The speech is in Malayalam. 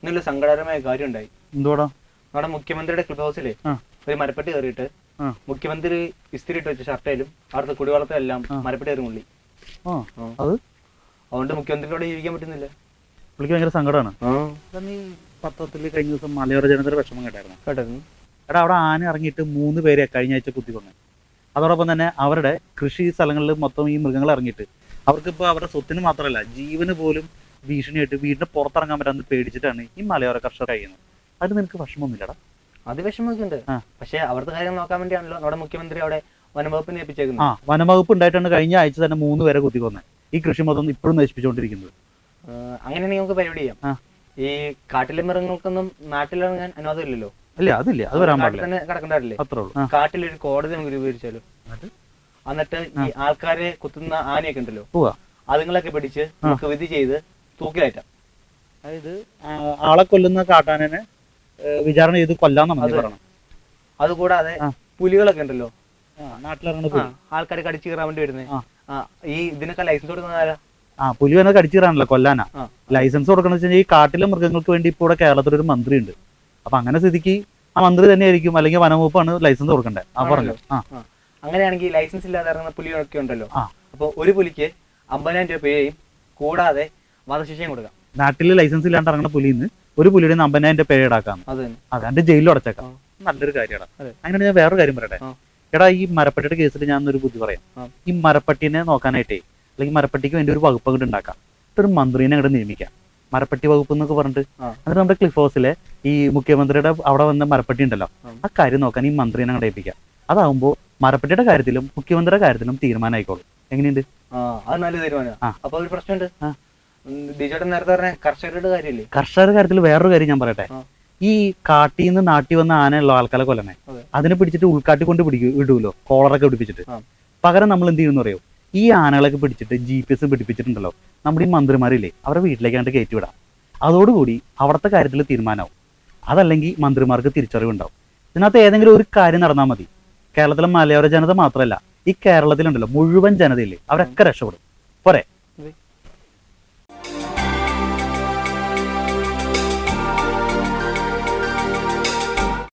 ഇന്നലെ സങ്കടകരമായ കാര്യം ഉണ്ടായി. എന്തോടാ? നമ്മുടെ മുഖ്യമന്ത്രിയുടെ ക്ലബ് ഹൗസിലെ ഒരു മരപ്പെട്ടി കയറിയിട്ട് മുഖ്യമന്ത്രി ഇസ്തിരി ഇട്ട് വെച്ച ഷർട്ടയിലും അവിടുത്തെ കുടിവെള്ളത്തിലും എല്ലാം മരപ്പെട്ടി കയറി മുള്ളി. അതുകൊണ്ട് മുഖ്യമന്ത്രിയോട് ജീവിക്കാൻ പറ്റുന്നില്ല. പുള്ളിക്ക് ഭയങ്കര സങ്കടമാണ്. നീ പത്രത്തിൽ കഴിഞ്ഞ ദിവസം മലയോര ജനതയുടെ വിഷമം കേട്ടായിരുന്നു. എടാ, അവിടെ ആന ഇറങ്ങിയിട്ട് 3 പേരെ കഴിഞ്ഞ ആഴ്ച കുത്തിക്കൊന്നു. അതോടൊപ്പം തന്നെ അവരുടെ കൃഷി സ്ഥലങ്ങളിൽ മൊത്തം ഈ മൃഗങ്ങൾ ഇറങ്ങിയിട്ട് അവർക്കിപ്പോൾ അവരുടെ സ്വത്തിന് മാത്രമല്ല ജീവന് പോലും ഭീഷണിയായിട്ട് വീടിന് പുറത്തിറങ്ങാൻ പറ്റാന്ന് പേടിച്ചിട്ടാണ് ഈ മലയോര കർഷകർ കഴിയുന്നത്. അത് നിനക്ക് വിഷമമൊന്നുമില്ലടാ? അത് വിഷമമൊക്കെ ഉണ്ട്. പക്ഷെ അവിടുത്തെ കാര്യം നോക്കാൻ വേണ്ടിയാണല്ലോ നമ്മുടെ മുഖ്യമന്ത്രി അവിടെ വനംവകുപ്പിനെ ഏൽപ്പിച്ചേക്കുന്നത്. വനംവകുപ്പ് ഉണ്ടായിട്ടാണ് കഴിഞ്ഞ ആഴ്ച തന്നെ 3 പേരെ കുത്തിക്കൊന്നത്. ഈ കൃഷി മൊത്തം ഇപ്പോഴും നശിപ്പിച്ചുകൊണ്ടിരിക്കുന്നത്. അങ്ങനെയാണെങ്കിൽ നമുക്ക് പരിപാടി ചെയ്യാം. ഈ കാട്ടിലെ മൃഗങ്ങൾക്കൊന്നും നാട്ടിലിറങ്ങാൻ അനുവാദം ഇല്ലല്ലോ. ഇല്ല, അതില്ല, അത് വരാൻ പാടില്ല. കിടക്കണ്ടല്ലേ? അത്രേ ഉള്ളൂ. കാട്ടിലൊരു കോടതി നമുക്ക് രൂപീകരിച്ചാലോ? എന്നിട്ട് ഈ ആൾക്കാരെ കുത്തുന്ന ആനയൊക്കെ ഉണ്ടല്ലോ, അതുങ്ങളൊക്കെ പിടിച്ച് നമുക്ക് വിധി ചെയ്ത് തൂക്കിലേറ്റാം. അതായത് ആളെ കൊല്ലുന്ന കാട്ടാനെ വിചാരണ ചെയ്ത് കൊല്ലാന്നാണ് പറയണം. അതുകൂടാതെ പുലികളൊക്കെ ഉണ്ടല്ലോ നാട്ടിലിറങ്ങുന്ന ആൾക്കാരെ കടിച്ചു കയറാൻ വേണ്ടി വരുന്നത്. ഈ ഇതിനൊക്കെ ലൈസൻസ് കൊടുക്കുന്ന പുലി വന്നെ കടിച്ചു കയറാനല്ലോ, കൊല്ലാനാ. ലൈസൻസ് കൊടുക്കണമെന്ന് വെച്ച് കഴിഞ്ഞാൽ ഈ കാട്ടിലെ മൃഗങ്ങൾക്ക് വേണ്ടി ഇപ്പോൾ ഇവിടെ കേരളത്തിലൊരു മന്ത്രി ഉണ്ട്. അപ്പൊ അങ്ങനെ സ്ഥിതിക്ക് ആ മന്ത്രി തന്നെ ആയിരിക്കും, അല്ലെങ്കിൽ വനംവകുപ്പാണ് ലൈസൻസ് കൊടുക്കണ്ടേ. പറഞ്ഞു. അങ്ങനെയാണെങ്കിൽ ലൈസൻസ് ഇല്ലാതെ ഇറങ്ങുന്ന പുലികളൊക്കെ ഉണ്ടല്ലോ. അപ്പൊ ഒരു പുലിക്ക് 50,000 രൂപ പിഴയും കൂടാതെ വധശിക്ഷയും കൊടുക്കാം. നാട്ടില് ലൈസൻസ് ഇല്ലാണ്ട് ഇറങ്ങുന്ന പുലിന്ന് ഒരു പുലിയുടെ 50,000 രൂപ പിഴ ഈടാക്കാം. അതെ, ജയിലിൽ അടച്ചേക്കാം. നല്ലൊരു കാര്യമാണ്. അങ്ങനെ ഞാൻ വേറൊരു കാര്യം പറയട്ടെ. എടാ, ഈ മരപ്പട്ടിയുടെ കേസിൽ ഞാൻ ഒരു ബുദ്ധി പറയാം. ഈ മരപ്പട്ടിനെ നോക്കാനായിട്ടേ, അല്ലെങ്കിൽ മരപ്പട്ടിക്ക് വേണ്ടി ഒരു വകുപ്പ് അങ്ങോട്ട് ഉണ്ടാക്കാം. ഒരു മന്ത്രിനെ അങ്ങോട്ട് നിയമിക്കാം, മരപ്പട്ടി വകുപ്പ് എന്നൊക്കെ പറഞ്ഞിട്ട്. എന്നിട്ട് നമ്മുടെ ക്ലിഫ് ഹൗസിലെ ഈ മുഖ്യമന്ത്രിയുടെ അവിടെ വന്ന മരപ്പട്ടി ഉണ്ടല്ലോ, ആ കാര്യം നോക്കാൻ ഈ മന്ത്രിനെ അങ്ങോട്ട് ഏൽപ്പിക്കാം. അതാവുമ്പോ മരപ്പട്ടിയുടെ കാര്യത്തിലും മുഖ്യമന്ത്രിയുടെ കാര്യത്തിലും തീരുമാനം ആയിക്കോളും. എങ്ങനെയുണ്ട്? അത് നല്ല തീരുമാനം. അപ്പൊ ഒരു പ്രശ്നമുണ്ട്. നേരത്തെ പറഞ്ഞ കർഷകരുടെ കാര്യമില്ലേ? കർഷകരുടെ കാര്യത്തിൽ വേറൊരു കാര്യം ഞാൻ പറയട്ടെ. ഈ കാട്ടിൽ നിന്ന് നാട്ടി വന്ന ആനയുള്ള ആൾക്കാരെ കൊല്ലണേ, അതിനെ പിടിച്ചിട്ട് ഉൾക്കാട്ടി കൊണ്ട് ഇടൂലോ, കോളറൊക്കെ പിടിപ്പിച്ചിട്ട്. പകരം നമ്മൾ എന്ത് ചെയ്യുമെന്ന് അറിയോ? ഈ ആനകളൊക്കെ പിടിച്ചിട്ട് GPS പിടിപ്പിച്ചിട്ടുണ്ടല്ലോ, നമ്മുടെ ഈ മന്ത്രിമാരില്ലേ, അവരുടെ വീട്ടിലേക്കാണ്ട് കയറ്റിവിടാം. അതോടുകൂടി അവിടുത്തെ കാര്യത്തിൽ തീരുമാനമാവും. അതല്ലെങ്കിൽ മന്ത്രിമാർക്ക് തിരിച്ചറിവുണ്ടാവും. ഇതിനകത്ത് ഏതെങ്കിലും ഒരു കാര്യം നടന്നാൽ മതി. കേരളത്തിലെ മലയോര ജനത മാത്രമല്ല, ഈ കേരളത്തിലുണ്ടല്ലോ മുഴുവൻ ജനതയില്ലേ, അവരൊക്കെ രക്ഷപ്പെടും. പോരെ?